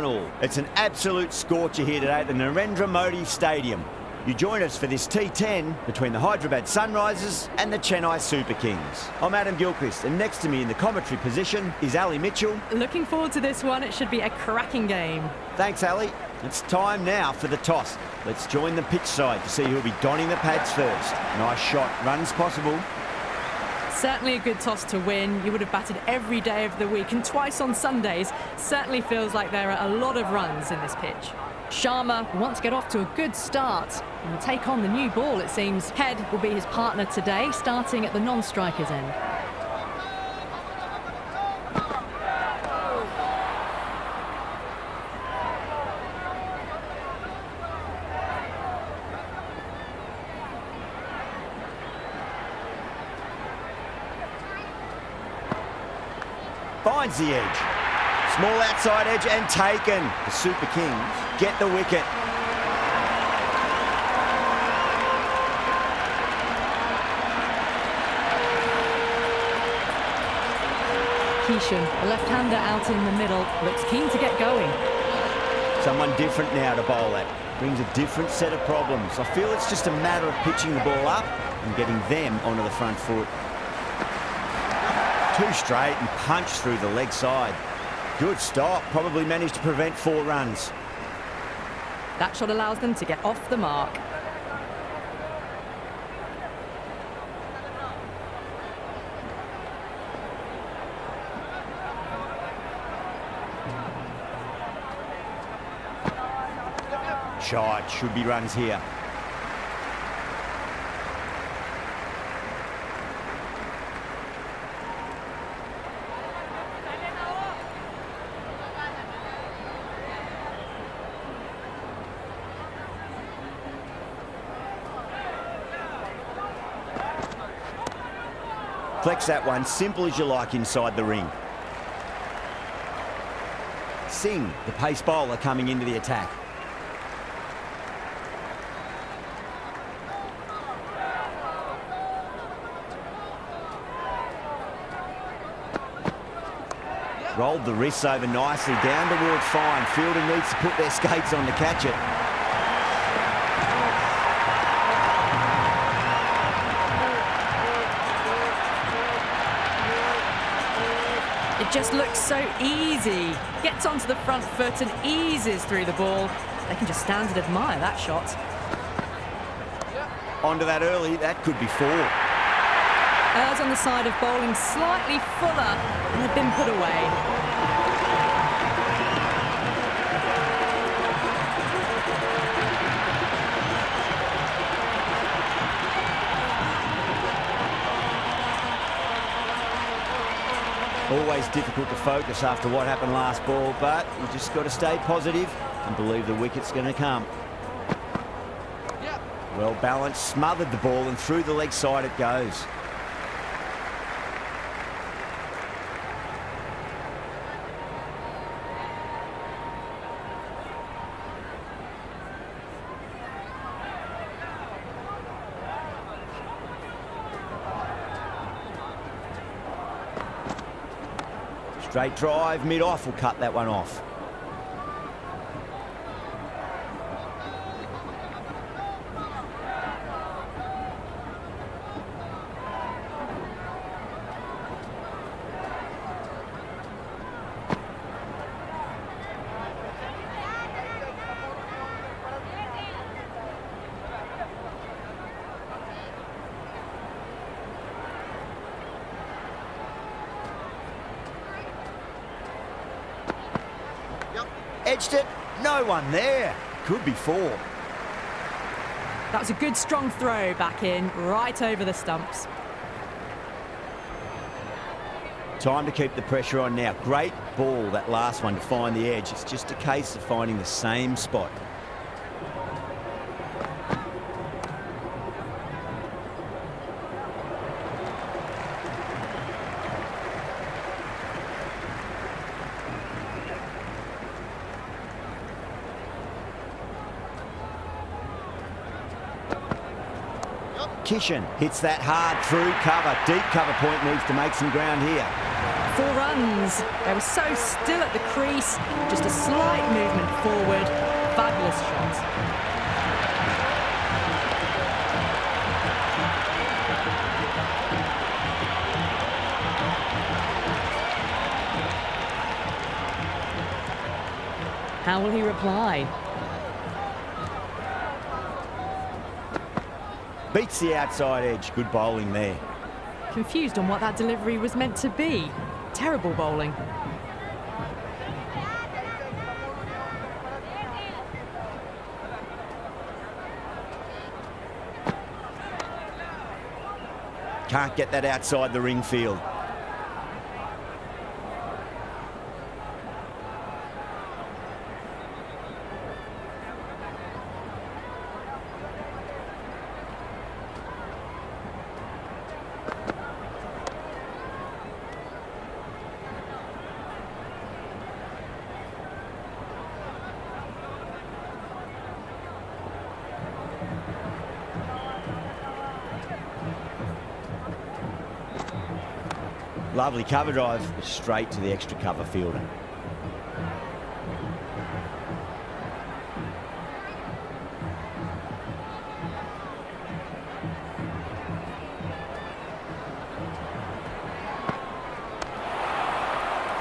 and all. It's an absolute scorcher here today at the Narendra Modi Stadium. You join us for this T10 between the Hyderabad Sunrisers and the Chennai Super Kings. I'm Adam Gilchrist, and next to me in the commentary position is Ali Mitchell. Looking forward to this one. It should be a cracking game. Thanks, Ali. It's time now for the toss. Let's join the pitch side to see who'll be donning the pads first. Nice shot, runs possible. Certainly a good toss to win. You would have batted every day of the week and twice on Sundays. Certainly feels like there are a lot of runs in this pitch. Sharma wants to get off to a good start and will take on the new ball, it seems. Head will be his partner today, starting at the non-striker's end. Finds the edge. Small outside edge and taken. The Super Kings get the wicket. Kishan, the left-hander out in the middle, looks keen to get going. Someone different now to bowl at. Brings a different set of problems. I feel it's just a matter of pitching the ball up and getting them onto the front foot. Too straight and punched through the leg side. Good stop, probably managed to prevent 4 runs. That shot allows them to get off the mark. Shot, should be runs here. Flex that one, simple as you like inside the ring. Singh, the pace bowler, coming into the attack. Rolled the wrists over nicely, down towards fine. Fielder needs to put their skates on to catch it. It just looks so easy. Gets onto the front foot and eases through the ball. They can just stand and admire that shot. Onto that early, that could be 4. Errs on the side of bowling slightly fuller and have been put away. Always difficult to focus after what happened last ball, but you just got to stay positive and believe the wicket's going to come. Well balanced, smothered the ball and through the leg side it goes. Straight drive, mid-off will cut that one off. Edged it, no one there. Could be 4. That was a good strong throw back in, right over the stumps. Time to keep the pressure on now. Great ball, that last one, to find the edge. It's just a case of finding the same spot. Kishan hits that hard through cover. Deep cover point needs to make some ground here. 4 runs. They were so still at the crease, just a slight movement forward. Fabulous shot. How will he reply? Beats the outside edge. Good bowling there. Confused on what that delivery was meant to be. Terrible bowling. Can't get that outside the ring field. Lovely cover drive, straight to the extra cover fielder.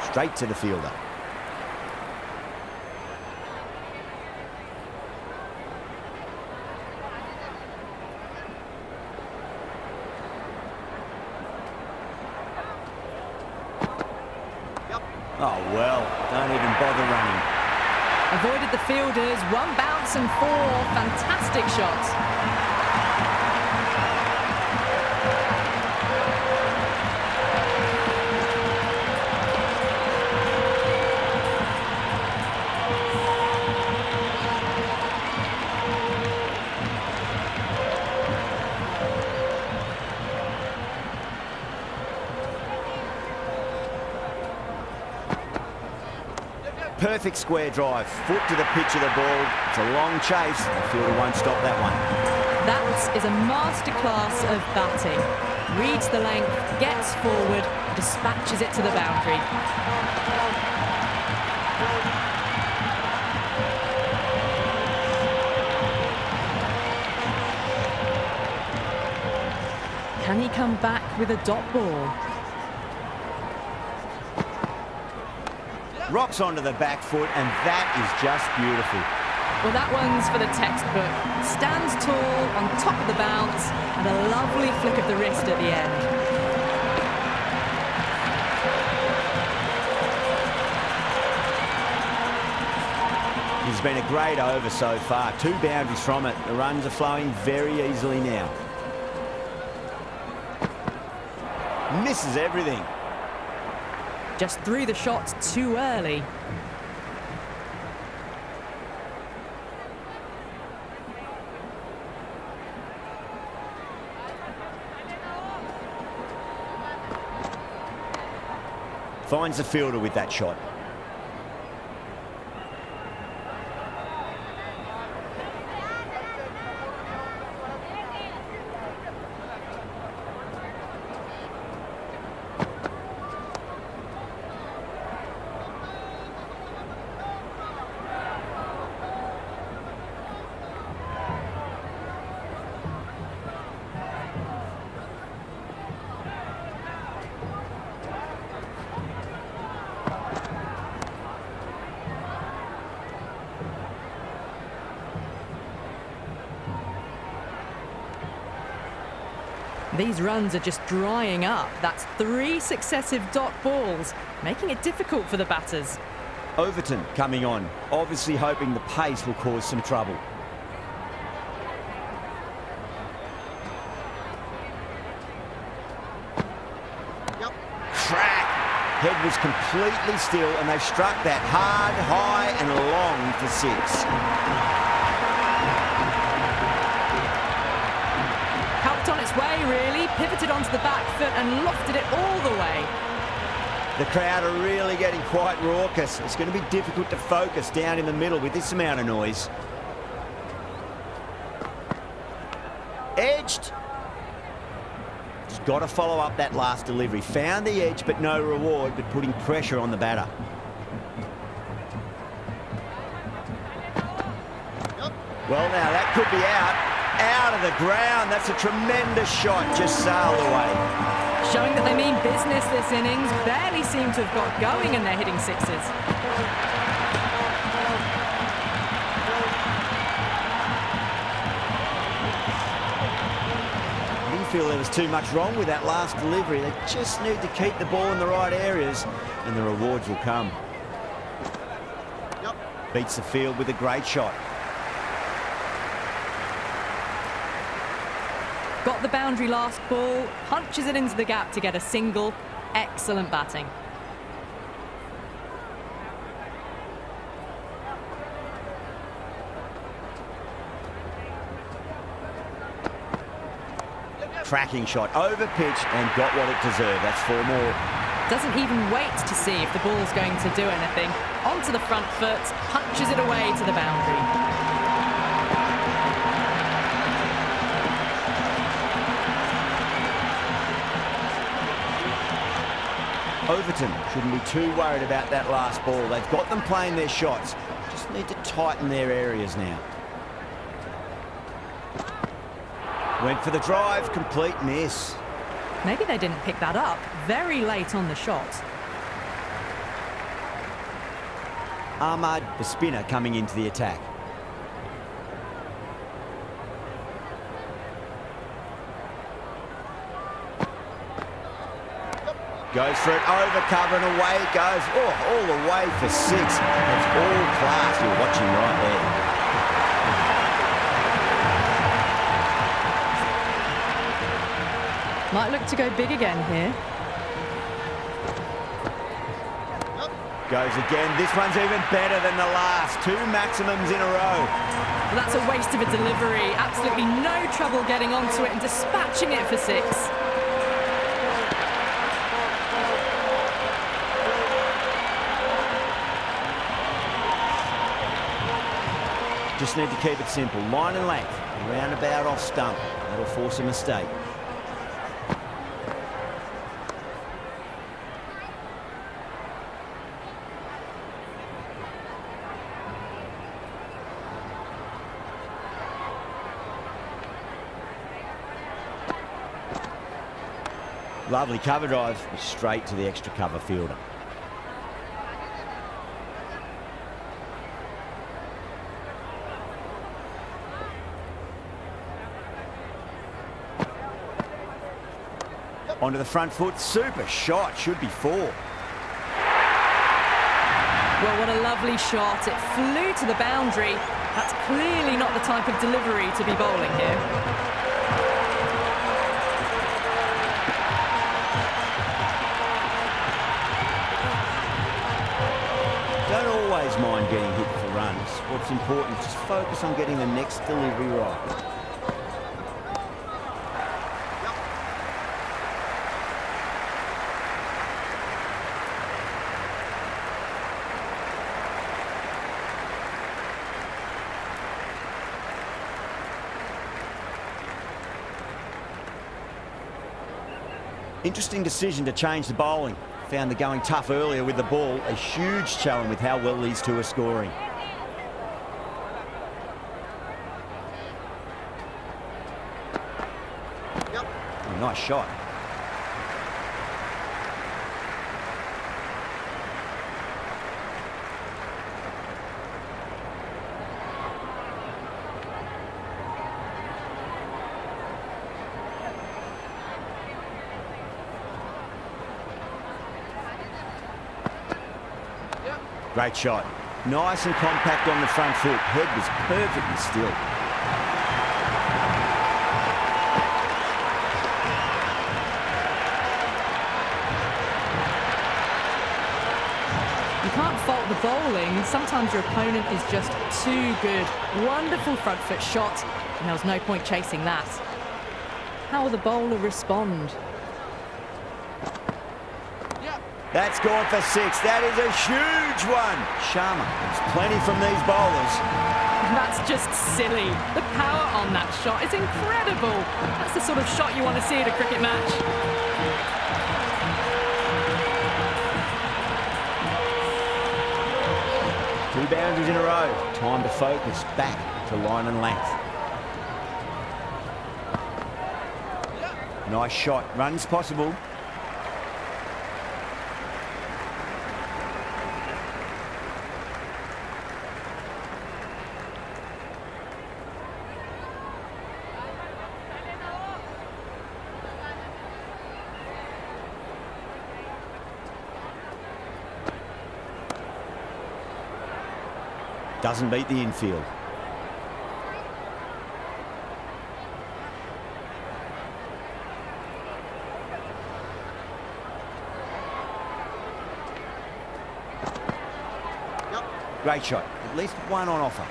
Straight to the fielder. Oh, well, don't even bother running. Avoided the fielders, 1 bounce and 4. Fantastic shots. Perfect square drive, foot to the pitch of the ball. It's a long chase. The fielder won't stop that one. That is a masterclass of batting. Reads the length, gets forward, dispatches it to the boundary. Can he come back with a dot ball? Rocks onto the back foot, and that is just beautiful. Well, that one's for the textbook. Stands tall, on top of the bounce, and a lovely flick of the wrist at the end. It's been a great over so far. 2 boundaries from it. The runs are flowing very easily now. Misses everything. Just threw the shot too early. Finds the fielder with that shot. These runs are just drying up. That's 3 successive dot balls, making it difficult for the batters. Overton coming on, obviously hoping the pace will cause some trouble. Crack! Head was completely still, and they've struck that hard, high and long for 6. Helped on its way, really. Pivoted onto the back foot and lofted it all the way. The crowd are really getting quite raucous. It's going to be difficult to focus down in the middle with this amount of noise. Edged. He's got to follow up that last delivery. Found the edge, but no reward, but putting pressure on the batter. Well, now that could be out of the ground. That's a tremendous shot, just sailed away. Showing that they mean business this innings. Barely seem to have got going and they're hitting sixes. I didn't feel there was too much wrong with that last delivery. They just need to keep the ball in the right areas and the rewards will come. Beats the field with a great shot. Got the boundary last ball, punches it into the gap to get a single. Excellent batting. Cracking shot, over pitch and got what it deserved. That's 4 more. Doesn't even wait to see if the ball's going to do anything. Onto the front foot, punches it away to the boundary. Overton shouldn't be too worried about that last ball. They've got them playing their shots. Just need to tighten their areas now. Went for the drive, complete miss. Maybe they didn't pick that up. Very late on the shot. Ahmad, the spinner, coming into the attack. Goes for it, over cover and away it goes. Oh, all the way for 6. That's all class. You're watching right there. Might look to go big again here. Goes again. This one's even better than the last. 2 maximums in a row. Well, that's a waste of a delivery. Absolutely no trouble getting onto it and dispatching it for 6. Just need to keep it simple. Line and length. Roundabout off stump. That'll force a mistake. Lovely cover drive. Straight to the extra cover fielder. Onto the front foot, super shot, should be 4. Well, what a lovely shot. It flew to the boundary. That's clearly not the type of delivery to be bowling here. Don't always mind getting hit for runs. What's important is just focus on getting the next delivery right. Interesting decision to change the bowling. Found the going tough earlier with the ball. A huge challenge with how well these two are scoring. Oh, nice shot. Great shot. Nice and compact on the front foot. Head was perfectly still. You can't fault the bowling. Sometimes your opponent is just too good. Wonderful front foot shot, and there was no point chasing that. How will the bowler respond? That's gone for 6. That is a huge one. Sharma, there's plenty from these bowlers. That's just silly. The power on that shot is incredible. That's the sort of shot you want to see at a cricket match. Two boundaries in a row. Time to focus back to line and length. Nice shot. Runs possible. Doesn't beat the infield. Great shot. At least one on offer.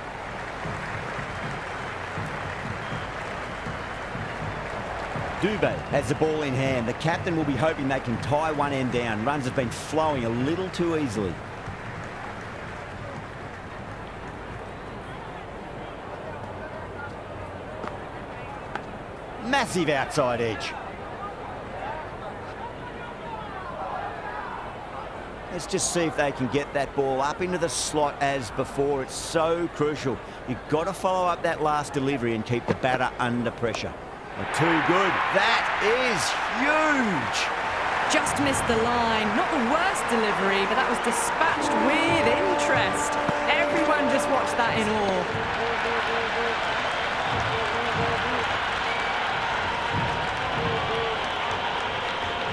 Dubé has the ball in hand. The captain will be hoping they can tie one end down. Runs have been flowing a little too easily. Massive outside edge. Let's just see if they can get that ball up into the slot as before. It's so crucial. You've got to follow up that last delivery and keep the batter under pressure. They're too good. That is huge. Just missed the line. Not the worst delivery, but that was dispatched with interest. Everyone just watched that in awe.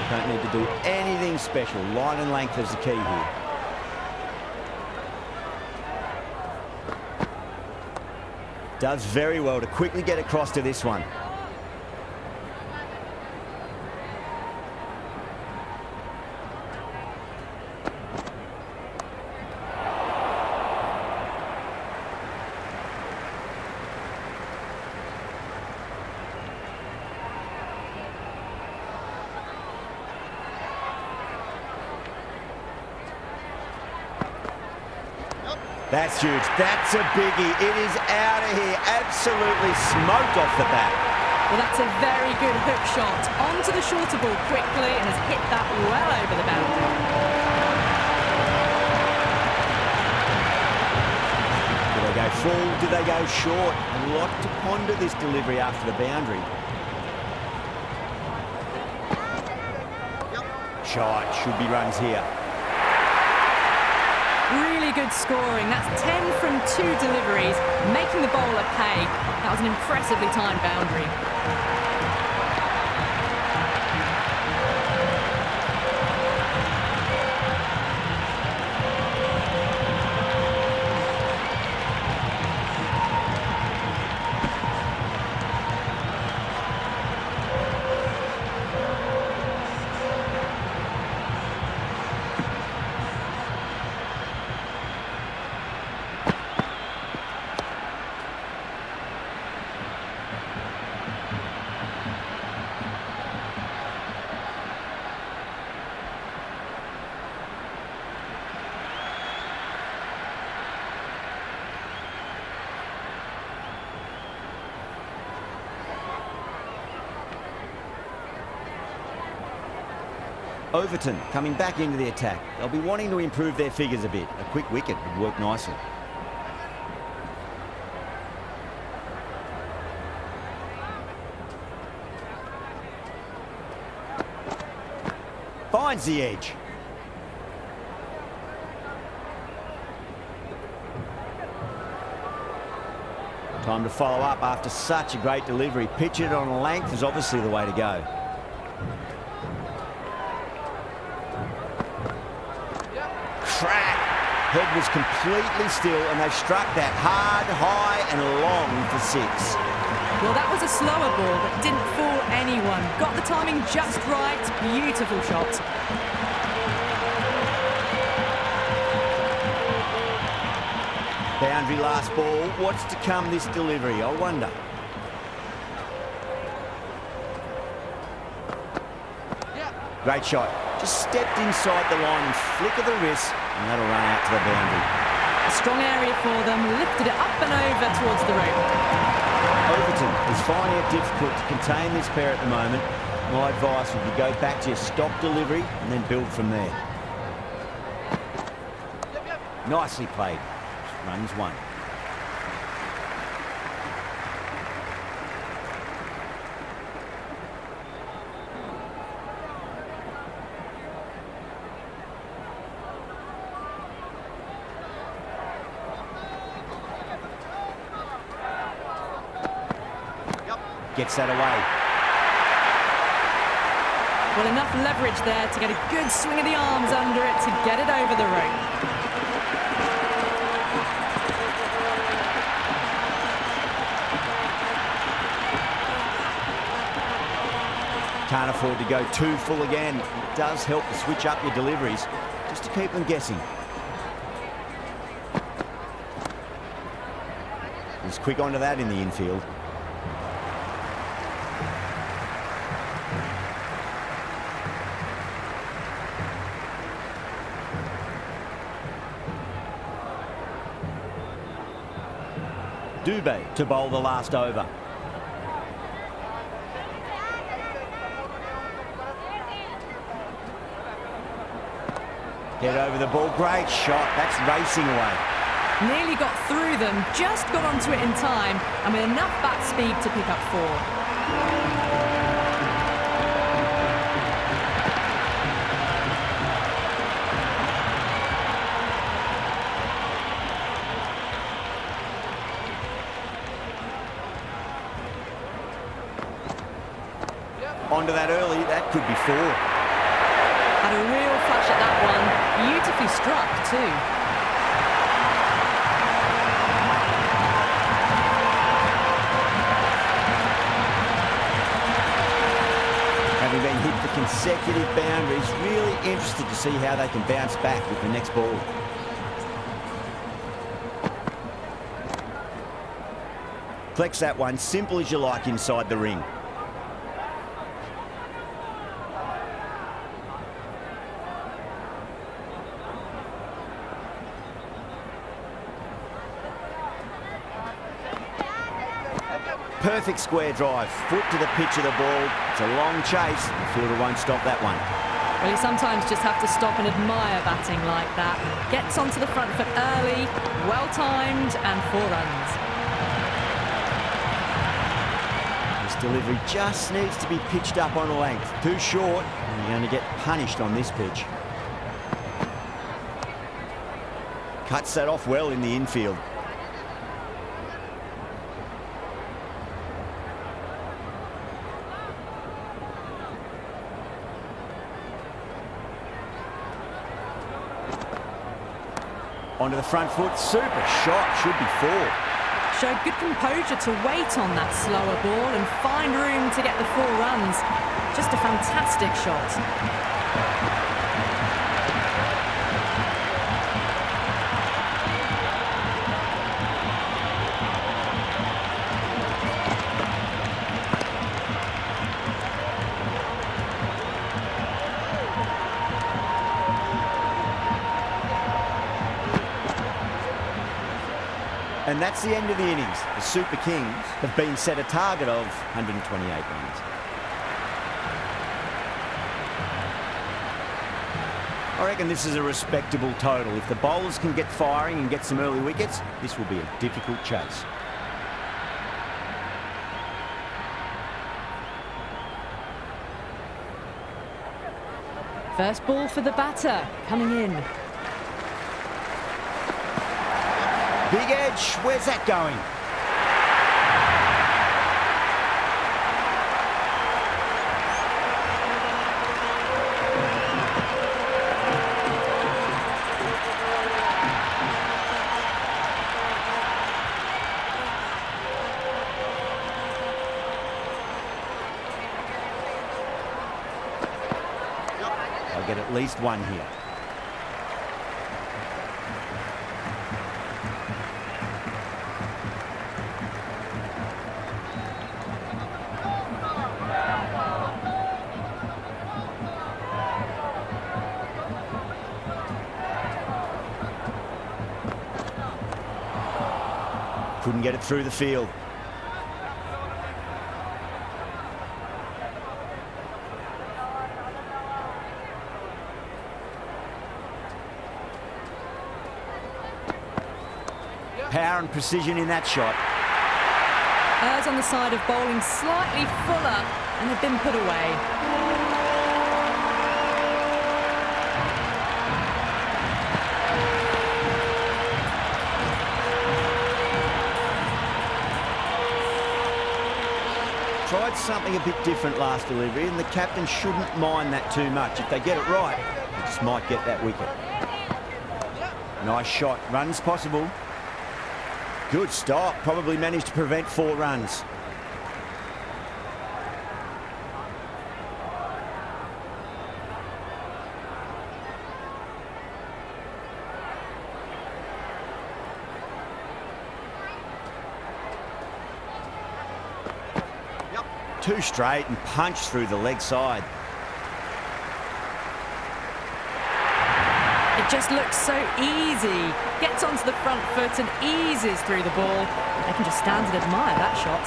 Don't need to do anything special. Line and length is the key here. Does very well to quickly get across to this one. That's huge. That's a biggie. It is out of here. Absolutely smoked off the bat. Well, that's a very good hook shot. Onto the shorter ball quickly and has hit that well over the boundary. Do they go full? Do they go short? A lot to ponder this delivery after the boundary. Shot. Should be runs here. Really good scoring. That's 10 from 2 deliveries, making the bowler pay. That was an impressively timed boundary. Overton coming back into the attack. They'll be wanting to improve their figures a bit. A quick wicket would work nicely. Finds the edge. Time to follow up after such a great delivery. Pitch it on a length is obviously the way to go. Crack. Head was completely still and they struck that hard, high and long for 6. Well, that was a slower ball that didn't fool anyone. Got the timing just right. Beautiful shot. Boundary last ball. What's to come this delivery? I wonder. Great shot. Just stepped inside the line and flick of the wrist, and that'll run out to the boundary. strong area for them, lifted it up and over towards the rope. Overton is finding it difficult to contain this pair at the moment. My advice would be go back to your stock delivery and then build from there. Nicely played. Runs one. Gets that away. Well, enough leverage there to get a good swing of the arms under it to get it over the rope. Can't afford to go too full again. It does help to switch up your deliveries, just to keep them guessing. He's quick onto that in the infield. Dubé to bowl the last over. Get over the ball. Great shot. That's racing away. Nearly got through them, just got onto it in time, and with enough bat speed to pick up 4. Onto that early, that could be 4. Had a real flash at that one. Beautifully struck too. Having been hit for consecutive boundaries, really interested to see how they can bounce back with the next ball. Flex that one, simple as you like inside the ring. Perfect square drive, foot to the pitch of the ball. It's a long chase. The fielder won't stop that one. Well, you sometimes just have to stop and admire batting like that. Gets onto the front foot early, well-timed, and 4 runs. This delivery just needs to be pitched up on a length. Too short, and you're going to get punished on this pitch. Cuts that off well in the infield. Onto the front foot, super shot, should be 4. Showed good composure to wait on that slower ball and find room to get the 4 runs. Just a fantastic shot. And that's the end of the innings. The Super Kings have been set a target of 128 runs. I reckon this is a respectable total. If the bowlers can get firing and get some early wickets, this will be a difficult chase. First ball for the batter, coming in. Big edge, where's that going? I'll get at least 1 here. Couldn't get it through the field. Power and precision in that shot. Errs on the side of bowling slightly fuller, and they've been put away. Tried something a bit different last delivery, and the captain shouldn't mind that too much. If they get it right, they just might get that wicket. Nice shot. Runs possible. Good stop. Probably managed to prevent 4 runs. Too straight and punched through the leg side. It just looks so easy. Gets onto the front foot and eases through the ball. They can just stand and admire that shot.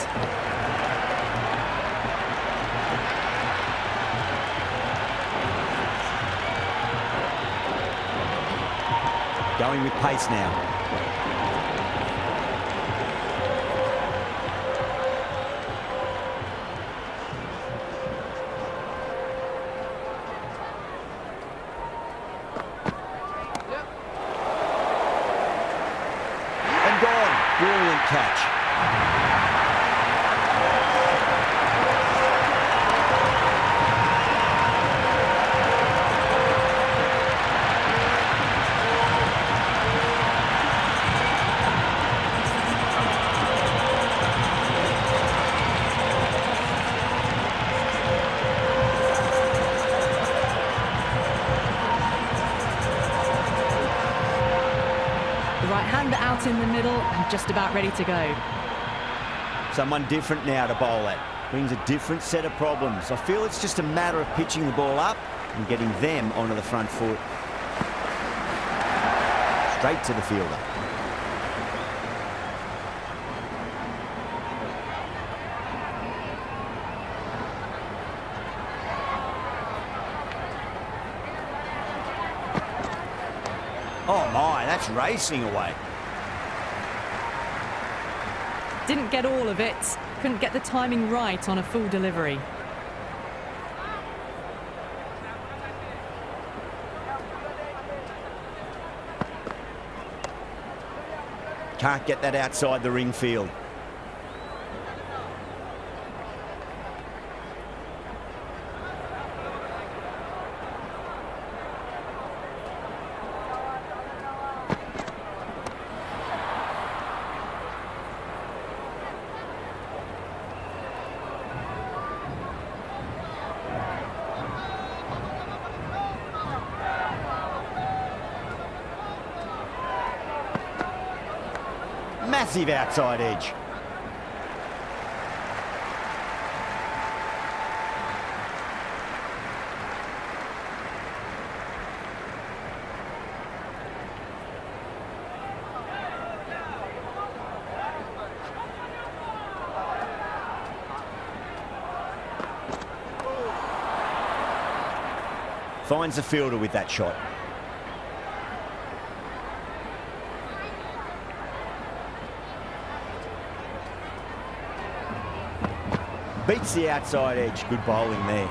Going with pace now. Brilliant catch. The right-hander out in the middle and just about ready to go. Someone different now to bowl at. Brings a different set of problems. I feel it's just a matter of pitching the ball up and getting them onto the front foot. Straight to the fielder. Oh my, that's racing away. Didn't get all of it. Couldn't get the timing right on a full delivery. Can't get that outside the ring field. Massive outside edge. Finds the fielder with that shot. Beats the outside edge. Good bowling there.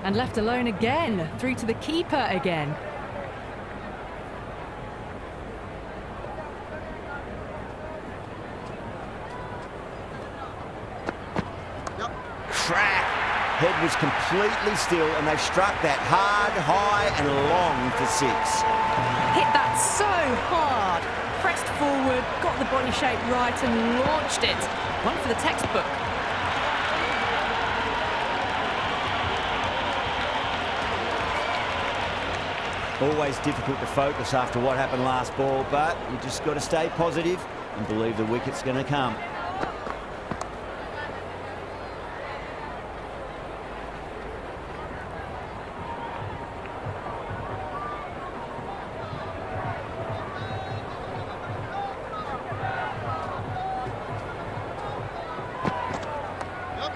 And left alone again. Through to the keeper again. Crack. Head was completely still and they've struck that hard, high and long for 6. Hit that so hard. Pressed forward, got the body shape right and launched it. One for the textbook. Always difficult to focus after what happened last ball, but you just got to stay positive and believe the wicket's going to come.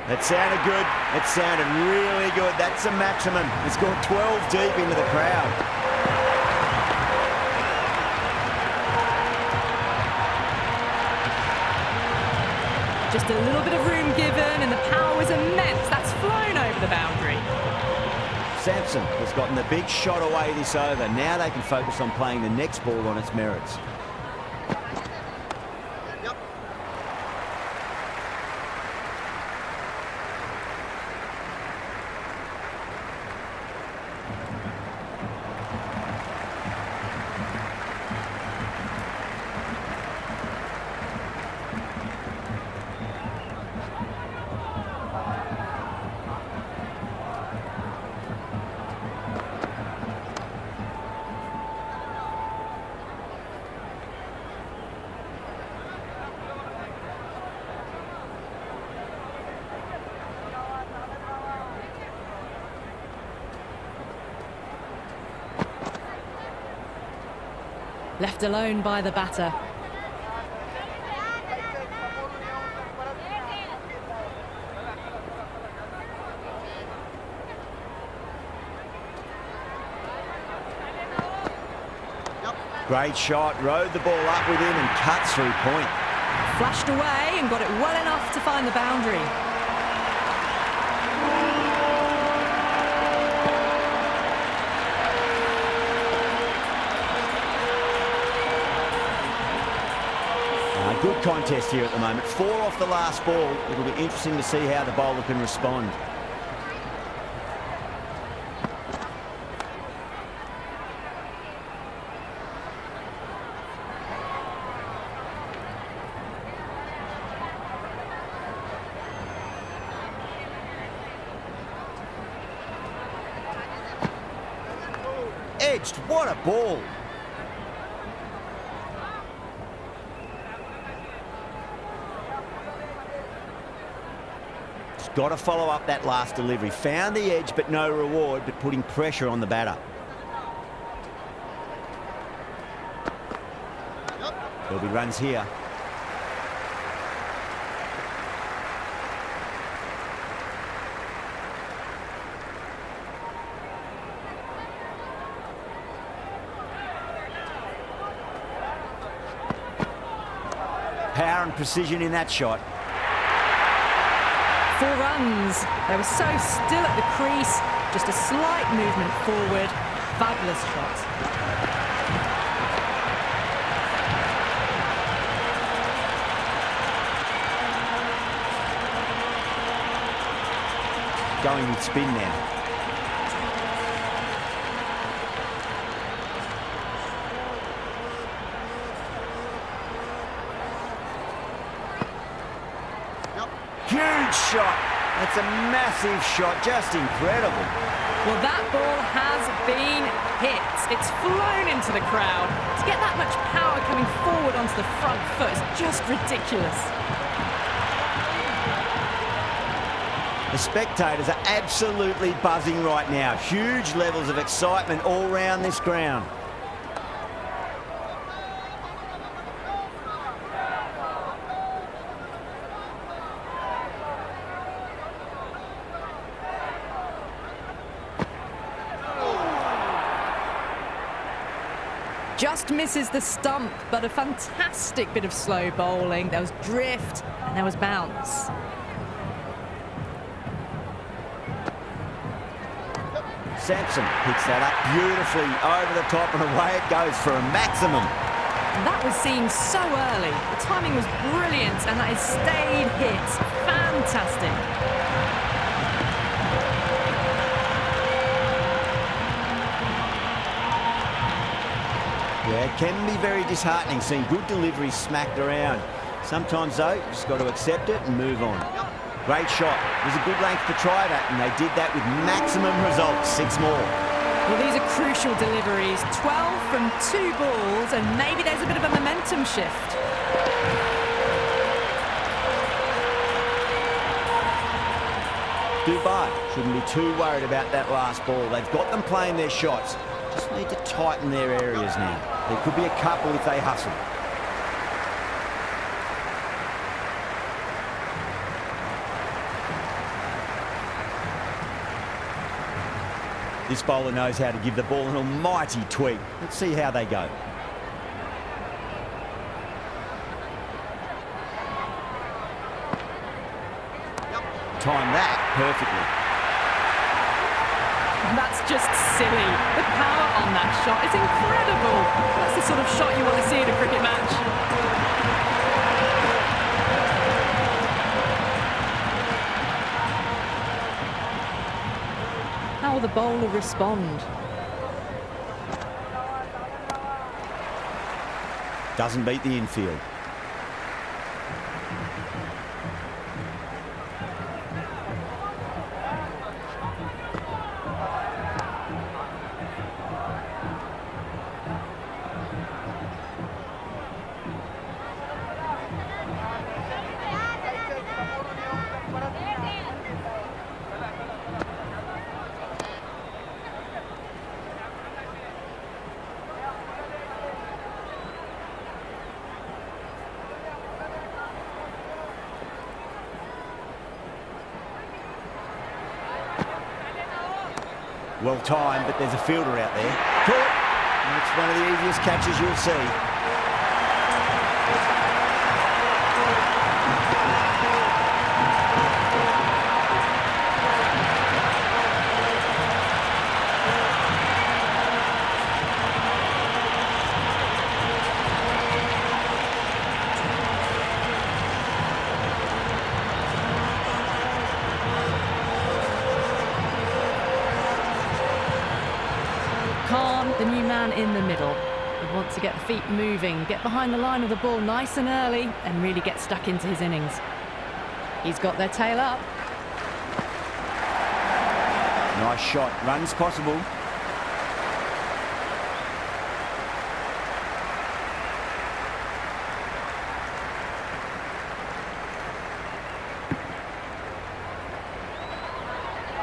That sounded good. It sounded really good. That's a maximum. It's gone 12 deep into the crowd. Just a little bit of room given, and the power was immense. That's flown over the boundary. Sampson has gotten the big shot away this over. Now they can focus on playing the next ball on its merits. Left alone by the batter. Great shot, rode the ball up with him and cuts through point. Flashed away and got it well enough to find the boundary. Good contest here at the moment. 4 off the last ball. It'll be interesting to see how the bowler can respond. Edged, what a ball! Got to follow up that last delivery. Found the edge, but no reward, but putting pressure on the batter. There'll be runs here. Power and precision in that shot. 4 runs. They were so still at the crease. Just a slight movement forward. Fabulous shot. Going with spin now. Huge shot. That's a massive shot. Just incredible. Well, that ball has been hit. It's flown into the crowd. To get that much power coming forward onto the front foot is just ridiculous. The spectators are absolutely buzzing right now. Huge levels of excitement all around this ground. Just misses the stump, but a fantastic bit of slow bowling. There was drift and there was bounce. Sampson picks that up beautifully over the top and away it goes for a maximum. And that was seen so early. The timing was brilliant and that is stayed hit. Fantastic. Yeah, it can be very disheartening seeing good deliveries smacked around. Sometimes, though, you just got to accept it and move on. Great shot. It was a good length to try that, and they did that with maximum results. 6 more. Well, these are crucial deliveries. 12 from 2 balls, and maybe there's a bit of a momentum shift. Dubai shouldn't be too worried about that last ball. They've got them playing their shots. Just need to tighten their areas now. There could be a couple if they hustle. This bowler knows how to give the ball an almighty tweak. Let's see how they go. Time that perfectly. That's just silly. The power on that shot is incredible. That's the sort of shot you want to see in a cricket match. How will the bowler respond? Doesn't beat the infield. Well timed, but there's a fielder out there. Caught! And it's one of the easiest catches you'll see. Khan, the new man in the middle. He wants to get the feet moving, get behind the line of the ball nice and early, and really get stuck into his innings. He's got their tail up. Nice shot. Runs possible.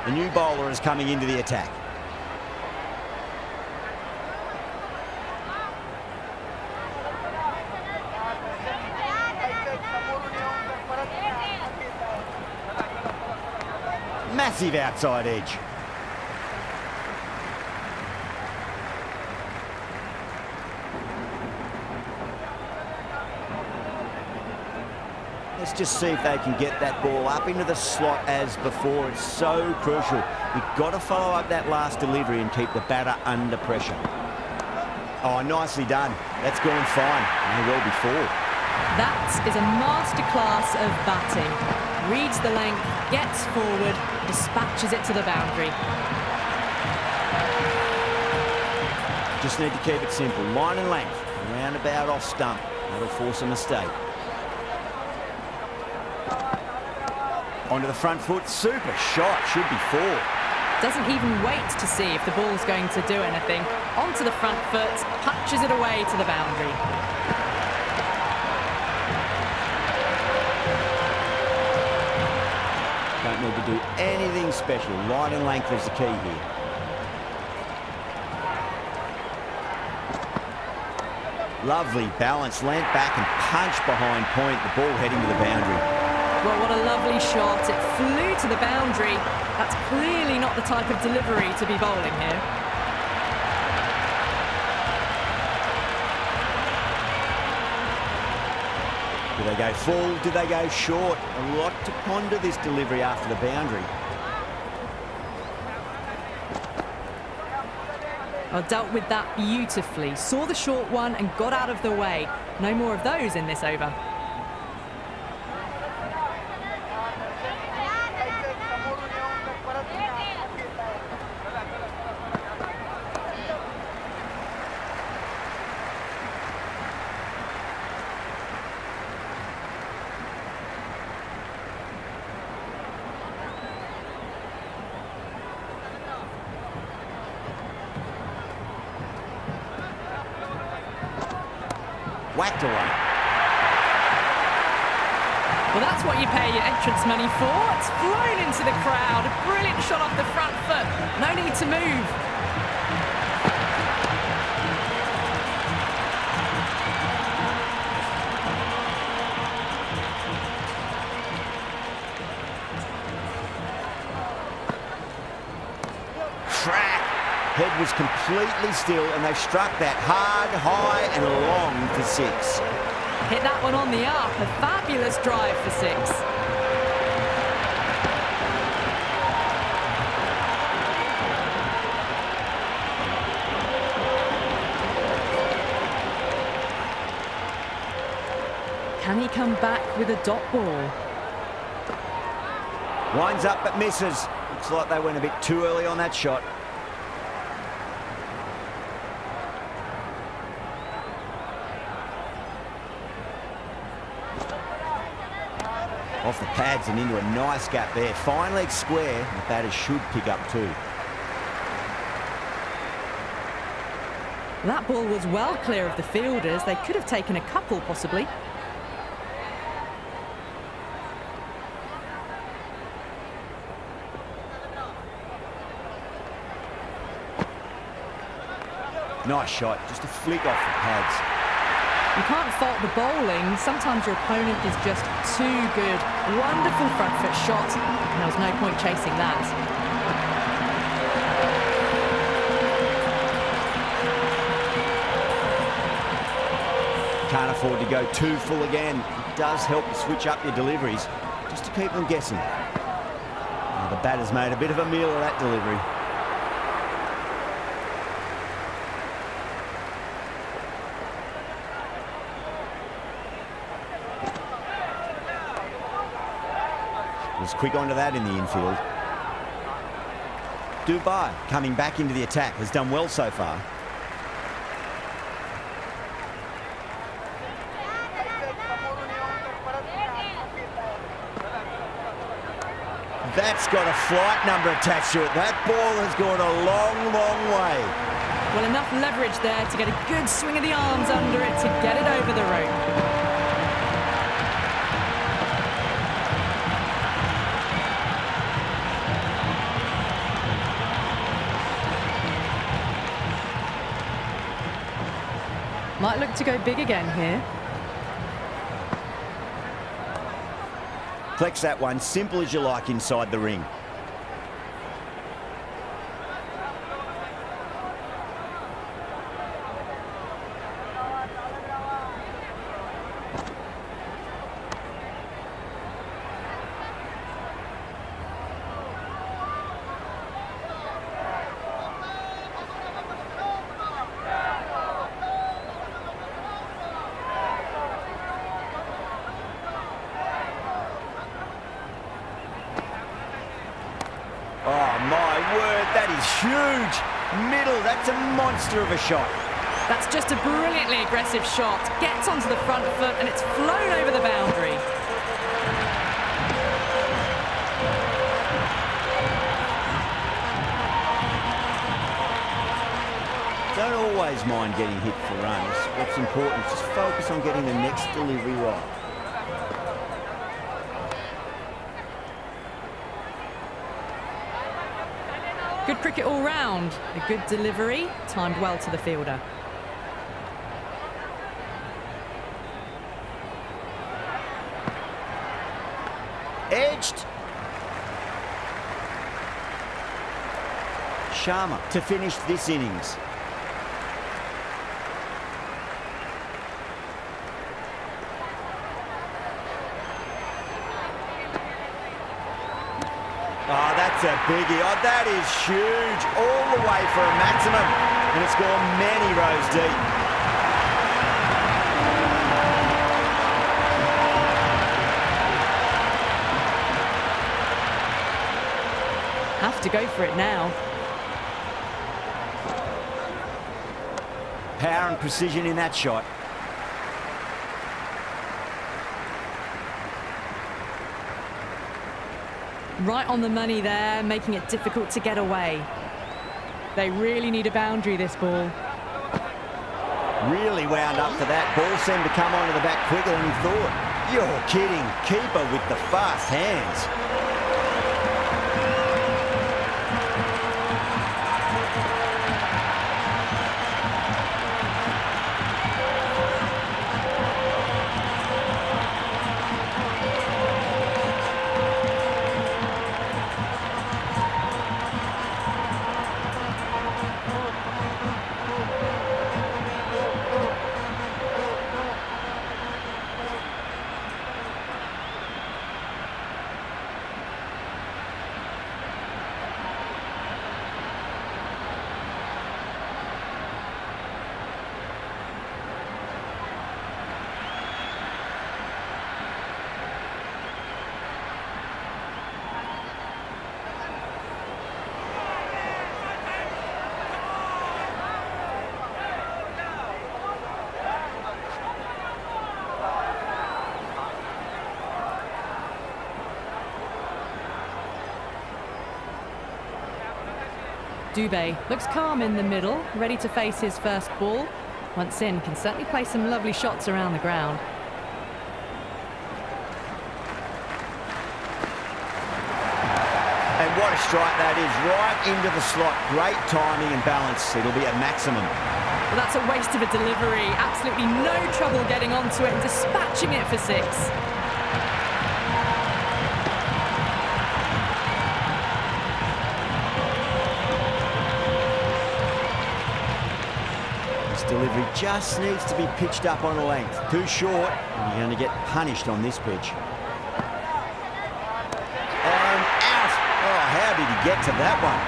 The new bowler is coming into the attack. Massive outside edge. Let's just see if they can get that ball up into the slot as before. It's so crucial. You've got to follow up that last delivery and keep the batter under pressure. Oh, nicely done. That's gone fine. May well before. That is a masterclass of batting. Reads the length, gets forward, dispatches it to the boundary. Just need to keep it simple. Line and length. Roundabout off stump. That'll force a mistake. Onto the front foot. Super shot. Should be four. Doesn't even wait to see if the ball's going to do anything. Onto the front foot, punches it away to the boundary. Don't need to do anything special. Line and length is the key here. Lovely balance. Land back and punch behind point. The ball heading to the boundary. Well, what a lovely shot. It flew to the boundary. That's clearly not the type of delivery to be bowling here. Do they go full? Do they go short? A lot to ponder this delivery after the boundary. Oh, dealt with that beautifully. Saw the short one and got out of the way. No more of those in this over. Whacked away. Well, that's what you pay your entrance money for. It's flown into the crowd. A brilliant shot off the front foot. No need to move. Crack! Head was completely still and they struck that hard, high and long for 6. Hit that one on the arc. A fabulous drive for 6. Can he come back with a dot ball? Winds up but misses. Looks like they went a bit too early on that shot. Off the pads and into a nice gap there. Fine leg square. The batters should pick up 2. That ball was well clear of the fielders. They could have taken a couple, possibly. Nice shot. Just a flick off the pads. You can't fault the bowling. Sometimes your opponent is just too good. Wonderful front foot shot. And there was no point chasing that. Can't afford to go too full again. It does help to switch up your deliveries, just to keep them guessing. Now the batter's made a bit of a meal of that delivery. Was quick onto that in the infield. Dubai, coming back into the attack, has done well so far. That's got a flight number attached to it. That ball has gone a long, long way. Well, enough leverage there to get a good swing of the arms under it to get it over the rope. Might look to go big again here. Flex that one, simple as you like inside the ring. Oh, my word, that is huge. Middle, that's a monster of a shot. That's just a brilliantly aggressive shot. Gets onto the front foot and it's flown over the boundary. Don't always mind getting hit for runs. What's important is just focus on getting the next delivery right. Good cricket all round. A good delivery, timed well to the fielder. Edged. Sharma to finish this innings. Oh, that's a biggie. Oh, that is huge. All the way for a maximum. And it's gone many rows deep. Have to go for it now. Power and precision in that shot. Right on the money there, making it difficult to get away. They really need a boundary, this ball. Really wound up for that. Ball seemed to come onto the bat quicker than he thought. You're kidding. Keeper with the fast hands. Dubé looks calm in the middle, ready to face his first ball. Once in, can certainly play some lovely shots around the ground. And what a strike that is, right into the slot. Great timing and balance. It'll be at maximum. Well, that's a waste of a delivery. Absolutely no trouble getting onto it and dispatching it for six. Delivery just needs to be pitched up on a length. Too short, and you're going to get punished on this pitch. And out! Oh, how did he get to that one?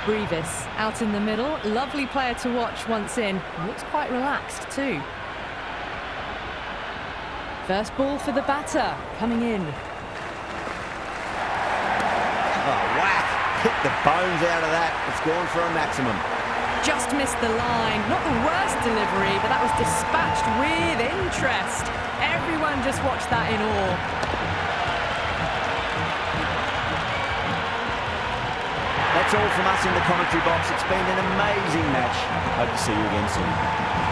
Brevis out in the middle, lovely player to watch once in, looks quite relaxed too. First ball for the batter, coming in. Oh, whack! Hit the bones out of that. It's gone for a maximum. Just missed the line. Not the worst delivery, but that was dispatched with interest. Everyone just watched that in awe. That's all from us in the commentary box. It's been an amazing match. Hope to see you again soon.